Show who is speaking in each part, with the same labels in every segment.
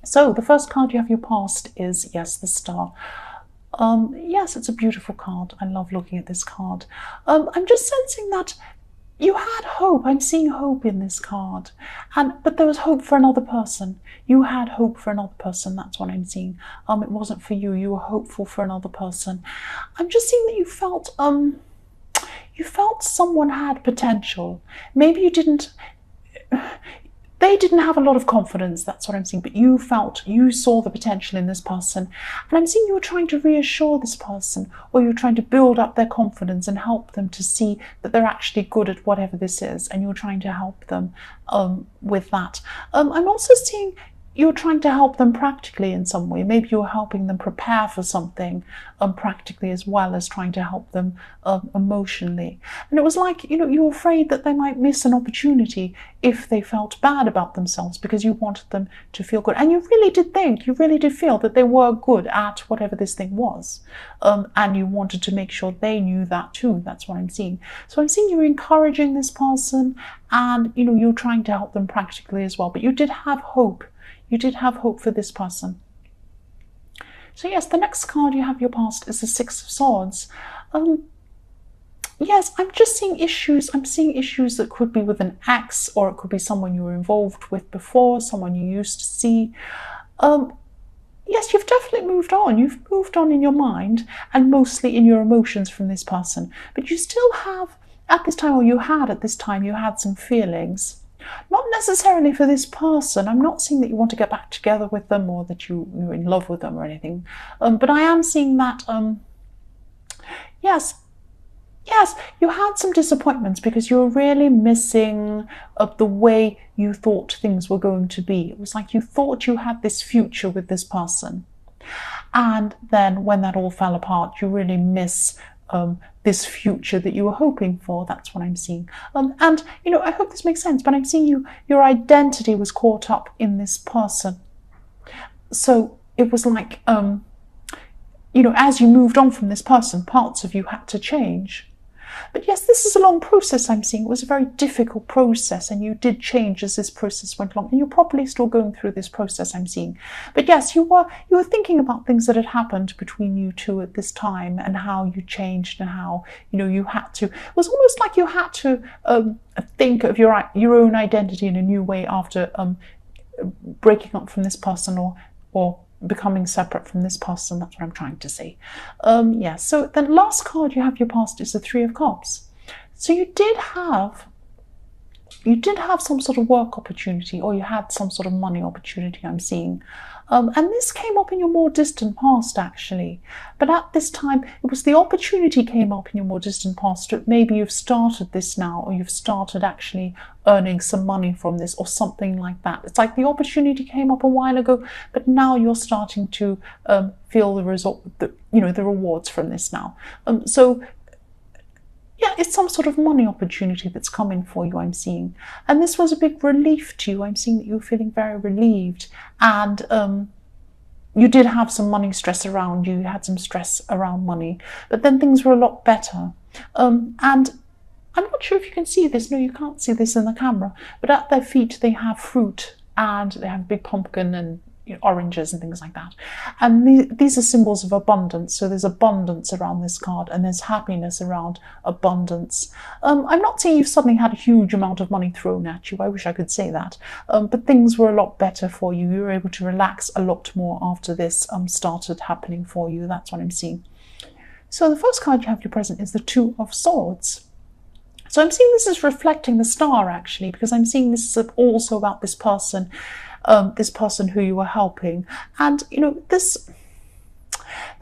Speaker 1: So the first card you have your past is, yes, the Star. Yes, it's a beautiful card. I love looking at this card. I'm just sensing that you had hope. I'm seeing hope in this card. But there was hope for another person. You had hope for another person. That's what I'm seeing. It wasn't for you. You were hopeful for another person. I'm just seeing that you felt someone had potential. Maybe you didn't. They didn't have a lot of confidence, that's what I'm seeing, but you saw the potential in this person. And I'm seeing you were trying to reassure this person, or you're trying to build up their confidence and help them to see that they're actually good at whatever this is, and you're trying to help them with that. I'm also seeing you're trying to help them practically in some way. Maybe you're helping them prepare for something practically, as well as trying to help them emotionally. And it was like, you were afraid that they might miss an opportunity if they felt bad about themselves, because you wanted them to feel good. And you really did feel that they were good at whatever this thing was. And you wanted to make sure they knew that too. That's what I'm seeing. So I'm seeing you encouraging this person, and you're trying to help them practically as well. But you did have hope. You did have hope for this person. So yes, the next card you have your past is the Six of Swords. Yes, I'm just seeing issues. I'm seeing issues that could be with an ex, or it could be someone you were involved with before, someone you used to see. Yes, you've definitely moved on. You've moved on in your mind and mostly in your emotions from this person. But you still have, at this time, or you had at this time, you had some feelings. Not necessarily for this person. I'm not seeing that you want to get back together with them, or that you're in love with them or anything. But I am seeing that, yes, you had some disappointments because you were really missing the way you thought things were going to be. It was like you thought you had this future with this person. And then when that all fell apart, you really miss this future that you were hoping for. That's what I'm seeing. And I hope this makes sense, but I'm seeing your identity was caught up in this person. So it was like, as you moved on from this person, parts of you had to change. But yes, this is a long process I'm seeing. It was a very difficult process, and you did change as this process went along, and you're probably still going through this process I'm seeing. But yes, you were thinking about things that had happened between you two at this time, and how you changed, and how you had to. It was almost like you had to think of your own identity in a new way after breaking up from this person, or becoming separate from this person. That's what I'm trying to say. So the last card you have your past is the Three of Cups. So you did have some sort of work opportunity, or you had some sort of money opportunity I'm seeing. And this came up in your more distant past, actually. But at this time, it was the opportunity came up in your more distant past. Maybe you've started this now, or you've started actually earning some money from this, or something like that. It's like the opportunity came up a while ago, but now you're starting to feel the rewards from this now. Yeah, it's some sort of money opportunity that's coming for you, I'm seeing. And this was a big relief to you. I'm seeing that you're feeling very relieved. And you did have some money stress around you. You had some stress around money. But then things were a lot better. And I'm not sure if you can see this. No, you can't see this in the camera. But at their feet, they have fruit. And they have a big pumpkin and oranges and things like that. And these are symbols of abundance. So there's abundance around this card, and there's happiness around abundance. I'm not saying you've suddenly had a huge amount of money thrown at you. I wish I could say that. But things were a lot better for you. You were able to relax a lot more after this started happening for you. That's what I'm seeing. So the first card you have your present is the Two of Swords. So I'm seeing this is reflecting the Star, actually, because I'm seeing this is also about this person who you were helping. And there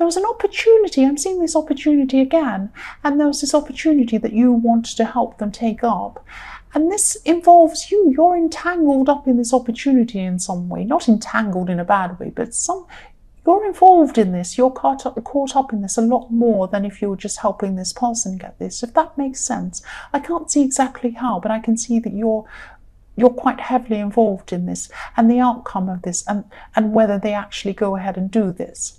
Speaker 1: was an opportunity. I'm seeing this opportunity again, and there was this opportunity that you wanted to help them take up, and this involves you. You're entangled up in this opportunity in some way, not entangled in a bad way, but you're involved in this. You're caught up in this a lot more than if you were just helping this person get this, if that makes sense. I can't see exactly how, but I can see that you're quite heavily involved in this, and the outcome of this, and whether they actually go ahead and do this.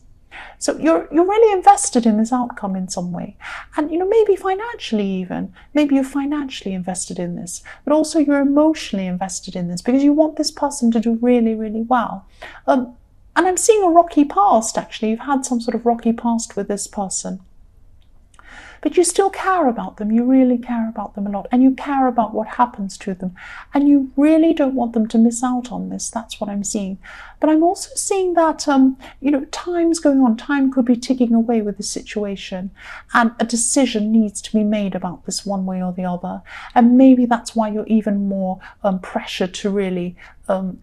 Speaker 1: So you're really invested in this outcome in some way. And, maybe financially even. Maybe you're financially invested in this. But also you're emotionally invested in this because you want this person to do really, really well. And I'm seeing a rocky past, actually. You've had some sort of rocky past with this person. But you still care about them. You really care about them a lot. And you care about what happens to them. And you really don't want them to miss out on this. That's what I'm seeing. But I'm also seeing that, time's going on. Time could be ticking away with this situation. And a decision needs to be made about this one way or the other. And maybe that's why you're even more pressured to really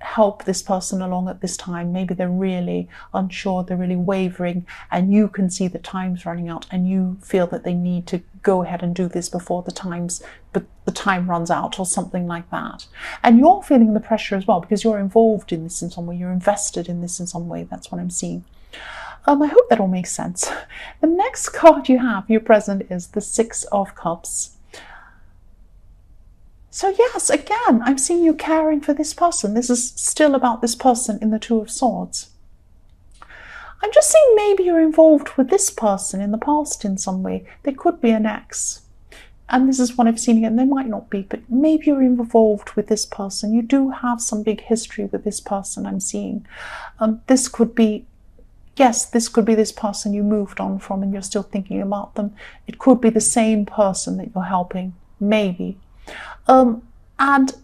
Speaker 1: help this person along at this time. Maybe they're really unsure, they're really wavering, and you can see that time's running out and you feel that they need to go ahead and do this before the time runs out or something like that. And you're feeling the pressure as well because you're involved in this in some way, you're invested in this in some way. That's what I'm seeing. I hope that all makes sense. The next card you have, your present, is the Six of Cups. So yes, again, I'm seeing you caring for this person. This is still about this person in the Two of Swords. I'm just seeing maybe you're involved with this person in the past in some way. There could be an ex. And this is what I've seen again. There might not be, but maybe you're involved with this person. You do have some big history with this person, I'm seeing. This could be this person you moved on from and you're still thinking about them. It could be the same person that you're helping, maybe. And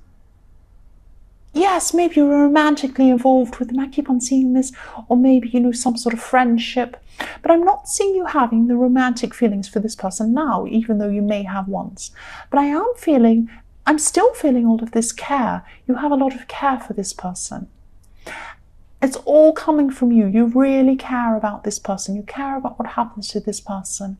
Speaker 1: yes, maybe you're romantically involved with them. I keep on seeing this. Or maybe, some sort of friendship. But I'm not seeing you having the romantic feelings for this person now, even though you may have once. But I'm still feeling all of this care. You have a lot of care for this person. It's all coming from you. You really care about this person. You care about what happens to this person.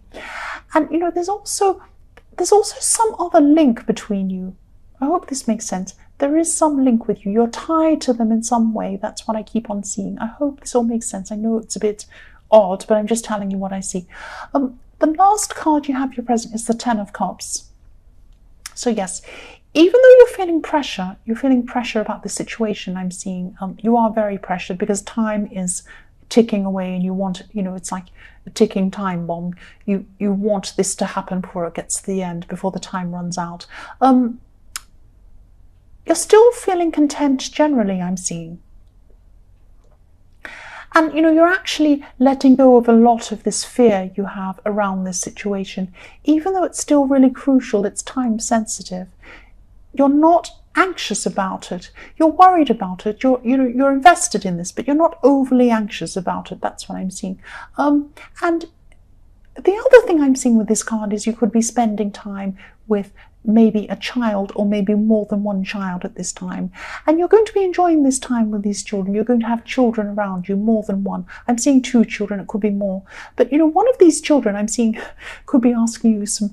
Speaker 1: And, there's also some other link between you. I hope this makes sense. There is some link with you. You're tied to them in some way. That's what I keep on seeing. I hope this all makes sense. I know it's a bit odd, but I'm just telling you what I see. The last card you have, your present, is the Ten of Cups. So yes, even though you're feeling pressure about the situation I'm seeing, you are very pressured because time is ticking away and you want, it's like a ticking time bomb. You want this to happen before it gets to the end, before the time runs out. You're still feeling content generally, I'm seeing. And, you're actually letting go of a lot of this fear you have around this situation. Even though it's still really crucial, it's time sensitive. You're not anxious about it. You're worried about it. You're invested in this, but you're not overly anxious about it. That's what I'm seeing. And the other thing I'm seeing with this card is you could be spending time with maybe a child or maybe more than one child at this time. And you're going to be enjoying this time with these children. You're going to have children around you, more than one. I'm seeing 2 children, it could be more. But, one of these children I'm seeing could be asking you some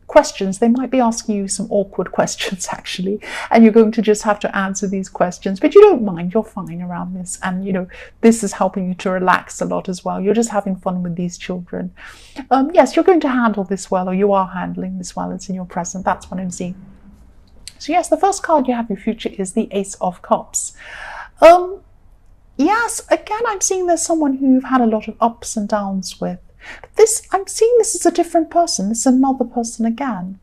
Speaker 1: questions. They might be asking you some awkward questions, actually, and you're going to just have to answer these questions, but you don't mind. You're fine around this, and this is helping you to relax a lot as well. You're just having fun with these children. Yes, you're going to handle this well, or you are handling this well. It's in your present. That's what I'm seeing. So yes, the first card you have, your future, is the Ace of Cups. Yes, again, I'm seeing there's someone who you've had a lot of ups and downs with. I'm seeing this as a different person. This is another person again.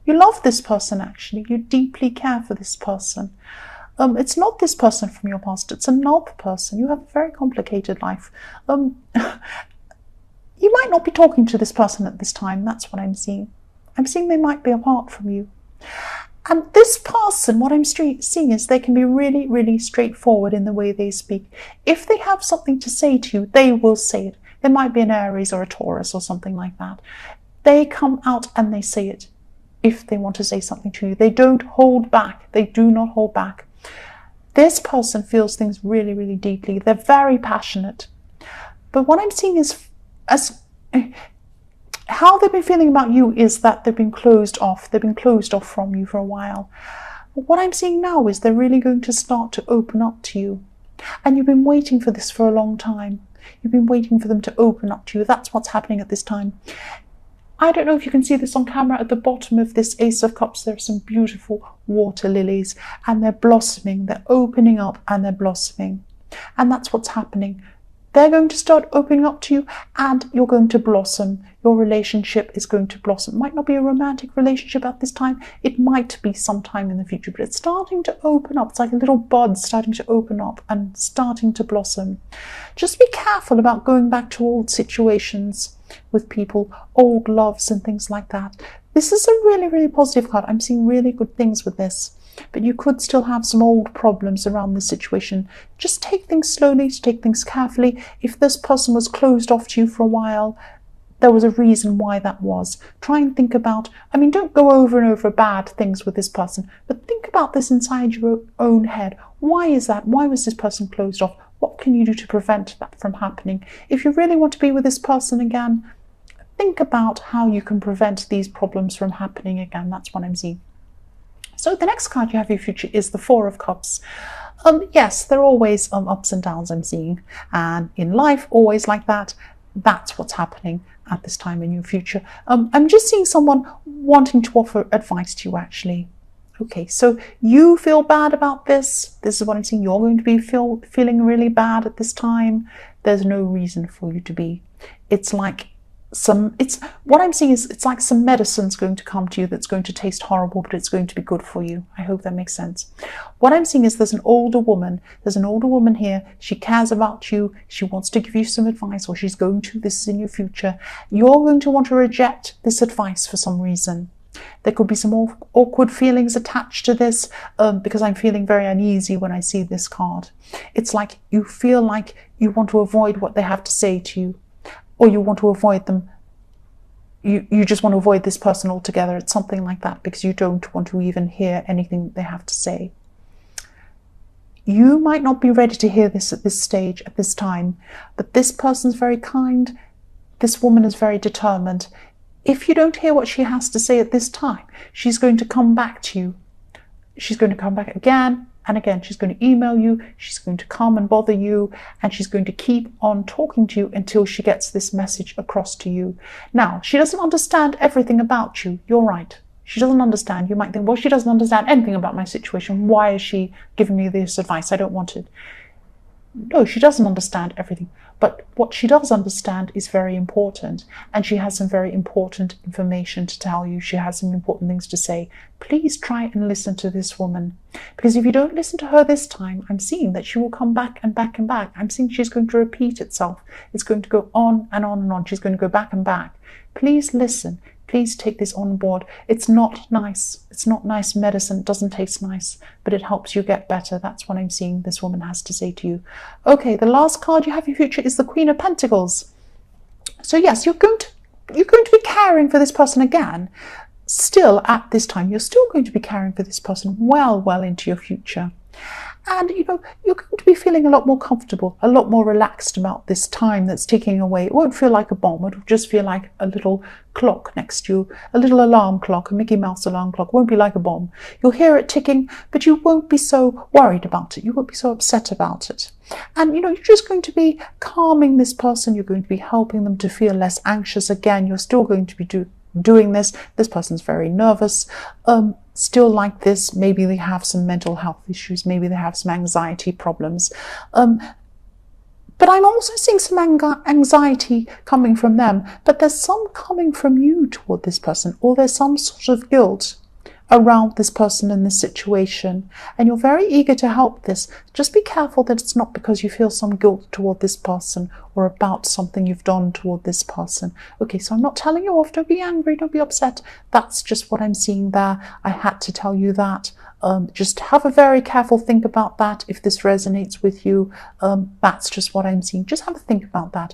Speaker 1: You love this person, actually. You deeply care for this person. It's not this person from your past. It's another person. You have a very complicated life. You might not be talking to this person at this time. That's what I'm seeing. I'm seeing they might be apart from you. And this person, what I'm seeing is they can be really, really straightforward in the way they speak. If they have something to say to you, they will say it. They might be an Aries or a Taurus or something like that. They come out and they say it if they want to say something to you. They don't hold back. They do not hold back. This person feels things really, really deeply. They're very passionate. But what I'm seeing is how they've been feeling about you is that they've been closed off. They've been closed off from you for a while. But what I'm seeing now is they're really going to start to open up to you. And you've been waiting for this for a long time. You've been waiting for them to open up to you. That's what's happening at this time. I don't know if you can see this on camera. At the bottom of this Ace of Cups, there are some beautiful water lilies. And they're blossoming. They're opening up and they're blossoming. And that's what's happening. They're going to start opening up to you and you're going to blossom. Your relationship is going to blossom. It might not be a romantic relationship at this time. It might be sometime in the future, but it's starting to open up. It's like a little bud starting to open up and starting to blossom. Just be careful about going back to old situations with people, old loves and things like that. This is a really, really positive card. I'm seeing really good things with this. But you could still have some old problems around this situation. Just take things slowly, take things carefully. If this person was closed off to you for a while, there was a reason why that was. Try and think about, don't go over and over bad things with this person, but think about this inside your own head. Why is that? Why was this person closed off? What can you do to prevent that from happening? If you really want to be with this person again, think about how you can prevent these problems from happening again. That's what I'm seeing. So the next card you have in your future is the Four of Cups. Yes, there are always ups and downs I'm seeing. And in life, always like that. That's what's happening at this time in your future. I'm just seeing someone wanting to offer advice to you, actually. Okay, so you feel bad about this. This is what I'm seeing. You're going to be feeling really bad at this time. There's no reason for you to be. It's like what I'm seeing is it's like some medicine's going to come to you that's going to taste horrible, but it's going to be good for you. I hope that makes sense. What I'm seeing is there's an older woman here. She cares about you. She wants to give you some advice, or she's going to. This is in your future. You're going to want to reject this advice for some reason. There could be some awkward feelings attached to this because I'm feeling very uneasy when I see this card. It's like you feel like you want to avoid what they have to say to you, or you want to avoid them. You just want to avoid this person altogether. It's something like that because you don't want to even hear anything they have to say. You might not be ready to hear this at this stage, at this time, but this person's very kind. This woman is very determined. If you don't hear what she has to say at this time, she's going to come back to you. She's going to come back again and again. She's going to email you. She's going to come and bother you, and she's going to keep on talking to you until she gets this message across to you. Now, she doesn't understand everything about you. You're right. She doesn't understand. You might think, well, she doesn't understand anything about my situation. Why is she giving me this advice? I don't want it. No, she doesn't understand everything. But what she does understand is very important, and she has some very important information to tell you. She has some important things to say. Please try and listen to this woman, because if you don't listen to her this time, I'm seeing that she will come back and back and back. I'm seeing she's going to repeat itself. It's going to go on and on and on. She's going to go back and back. Please listen. Please take this on board. It's not nice. It's not nice medicine. It doesn't taste nice, but it helps you get better. That's what I'm seeing this woman has to say to you. Okay, the last card you have in your future is the Queen of Pentacles. So yes, you're going to be caring for this person again. Still at this time, you're still going to be caring for this person well into your future. And, you're going to be feeling a lot more comfortable, a lot more relaxed about this time that's ticking away. It won't feel like a bomb. It will just feel like a little clock next to you, a little alarm clock, a Mickey Mouse alarm clock. It won't be like a bomb. You'll hear it ticking, but you won't be so worried about it. You won't be so upset about it. And, you're just going to be calming this person. You're going to be helping them to feel less anxious again. You're still going to be doing this. This person's very nervous. Still like this. Maybe they have some mental health issues. Maybe they have some anxiety problems. But I'm also seeing some anxiety coming from them. But there's some coming from you toward this person, or there's some sort of guilt around this person in this situation, and you're very eager to help this. Just be careful that it's not because you feel some guilt toward this person or about something you've done toward this person. Okay, so I'm not telling you off. Don't be angry. Don't be upset. That's just what I'm seeing there. I had to tell you that. Just have a very careful think about that. If this resonates with you, that's just what I'm seeing. Just have a think about that.